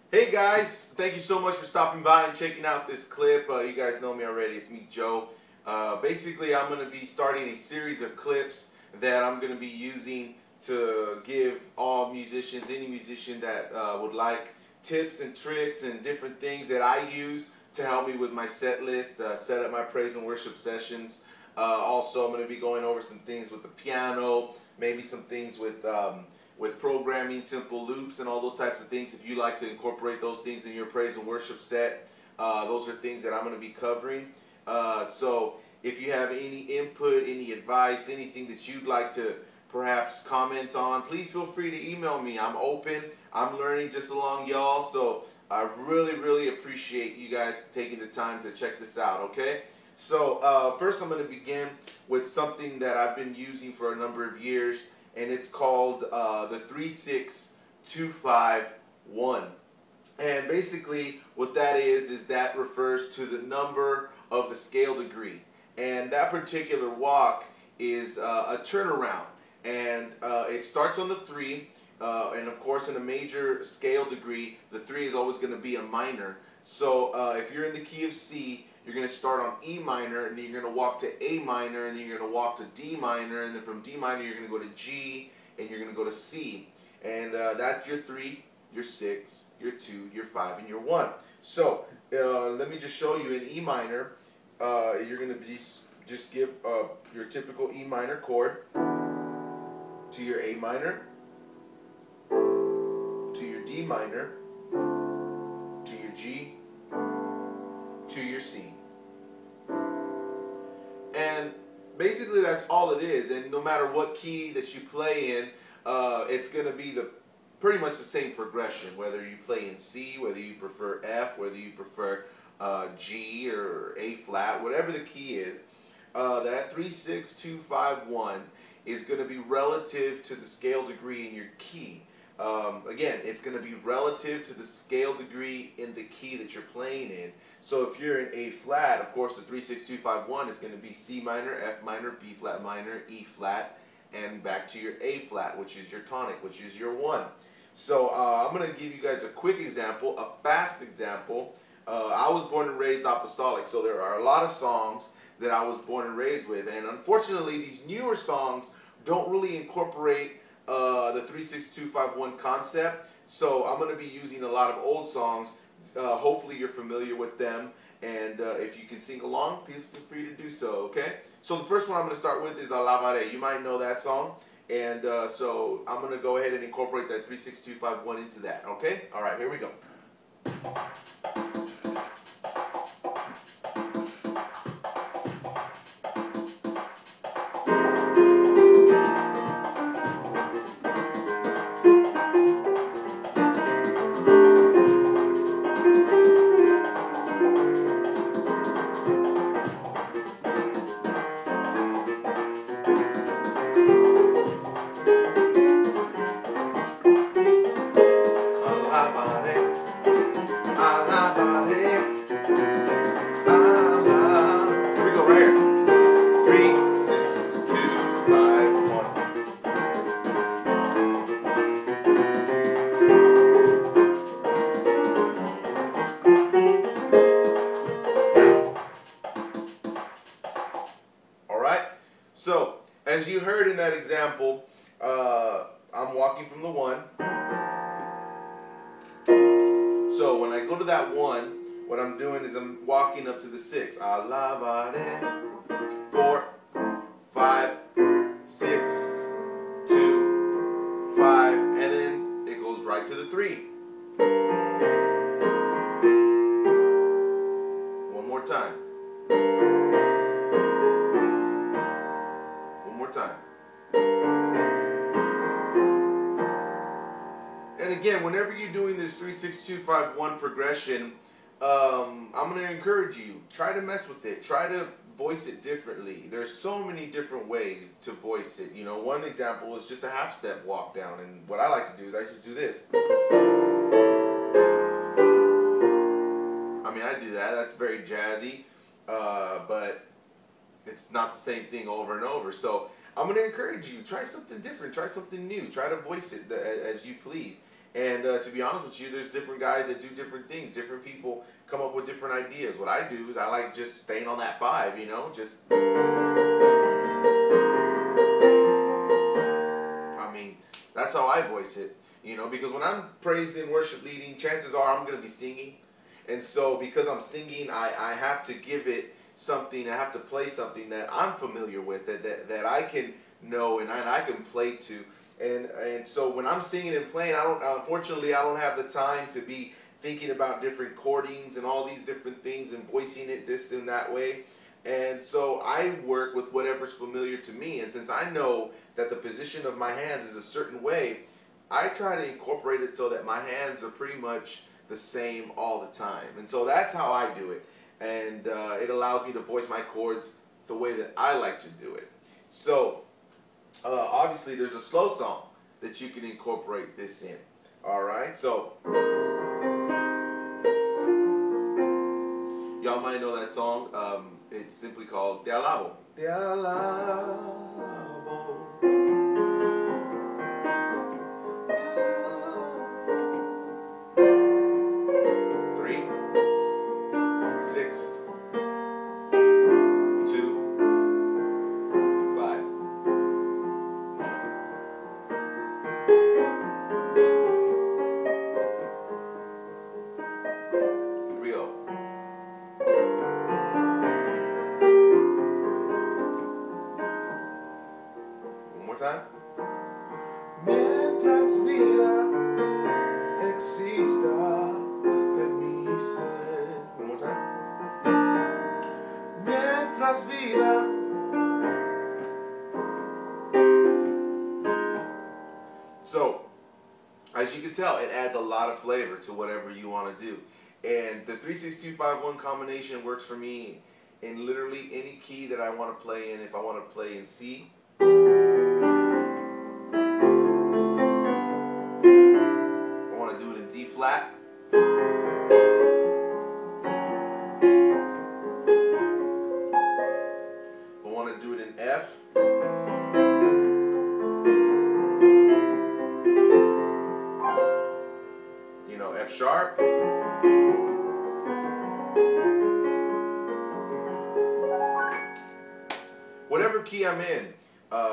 Hey guys, thank you so much for stopping by and checking out this clip. You guys know me already, it's me, Joe. Basically, I'm going to be starting a series of clips that I'm going to be using to give all musicians, any musician that would like tips and tricks and different things that I use to help me with my set list, set up my praise and worship sessions. Also, I'm going to be going over some things with the piano, maybe some things with programming, simple loops, and all those types of things. If you like to incorporate those things in your praise and worship set, those are things that I'm going to be covering. So if you have any input, any advice, anything that you'd like to perhaps comment on, please feel free to email me. I'm open. I'm learning just along y'all. So I really appreciate you guys taking the time to check this out, okay? So first I'm going to begin with something that I've been using for a number of years, and it's called the 3-6-2-5-1. And basically what that is that refers to the number of the scale degree. And that particular walk is a turnaround. And it starts on the 3, and of course in a major scale degree, the 3 is always going to be a minor. So if you're in the key of C, you're going to start on E minor, and then you're going to walk to A minor, and then you're going to walk to D minor, and then from D minor you're going to go to G, and you're going to go to C. And that's your 3, your 6, your 2, your 5, and your 1. So let me just show you in E minor. You're going to just give your typical E minor chord to your A minor, to your D minor, to your G, to your C. And basically that's all it is. And no matter what key that you play in, it's going to be pretty much the same progression, whether you play in C, whether you prefer F, whether you prefer G or A flat, whatever the key is. That 3-6-2-5-1 is going to be relative to the scale degree in your key. Again, it's going to be relative to the scale degree in the key that you're playing in. So if you're in A flat, of course the 3-6-2-5-1 is going to be C minor, F minor, B flat minor, E flat, and back to your A flat, which is your tonic, which is your 1. So I'm going to give you guys a quick example, a fast example. I was born and raised apostolic, so there are a lot of songs that I was born and raised with, and unfortunately these newer songs don't really incorporate the 3-6-2-5-1 concept. So I'm going to be using a lot of old songs. Hopefully you're familiar with them, and if you can sing along, please feel free to do so, okay? So the first one I'm going to start with is Alabaré. You might know that song, and so I'm going to go ahead and incorporate that 3-6-2-5-1 into that, okay? All right, here we go. So, as you heard in that example, I'm walking from the 1. So when I go to that 1, what I'm doing is I'm walking up to the 6. Alabaré. 4, 5, 6, 2, 5, and then it goes right to the 3. One more time. Time. And again, whenever you're doing this 3-6-2-5-1 progression, I'm going to encourage you, try to mess with it. Try to voice it differently. There's so many different ways to voice it. You know, one example is just a half step walk down, and what I like to do is I just do this. I mean, I do that. That's very jazzy, but it's not the same thing over and over. So I'm going to encourage you, try something different, try something new, try to voice it as you please. And to be honest with you, there's different guys that do different things. Different people come up with different ideas. What I do is I like just staying on that 5, you know, just, I mean, that's how I voice it, you know, because when I'm praising, worship leading, chances are I'm going to be singing. And so because I'm singing, I have to give it something, I have to play something that I'm familiar with, that I can know and I can play to. And so when I'm singing and playing, unfortunately, I don't have the time to be thinking about different chordings and all these different things and voicing it this and that way. And so I work with whatever's familiar to me. And since I know that the position of my hands is a certain way, I try to incorporate it so that my hands are pretty much the same all the time. And so that's how I do it. And it allows me to voice my chords the way that I like to do it. So obviously there's a slow song that you can incorporate this in. All right, so y'all might know that song. It's simply called Te Alabo. Te Alabo. 3, 6, 2, 5. Here we go. One more time. Mientras vida exista en mi ser. One more time. Mientras vida. So, as you can tell, it adds a lot of flavor to whatever you want to do. And the 3-6-2-5-1 combination works for me in literally any key that I want to play in. If I want to play in C, I want to do it in D flat, I want to do it in F, you know, F sharp. Whatever key I'm in,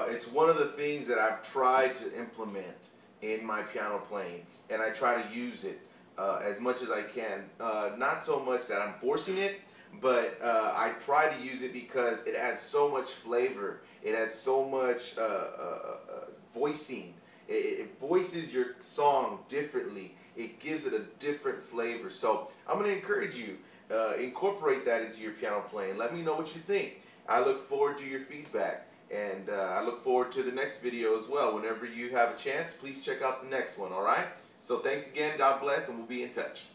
it's one of the things that I've tried to implement in my piano playing, and I try to use it as much as I can. Not so much that I'm forcing it, but I try to use it because it adds so much flavor. It adds so much voicing. It voices your song differently. It gives it a different flavor. So I'm going to encourage you, incorporate that into your piano playing. Let me know what you think. I look forward to your feedback, and I look forward to the next video as well. Whenever you have a chance, please check out the next one, all right? So thanks again, God bless, and we'll be in touch.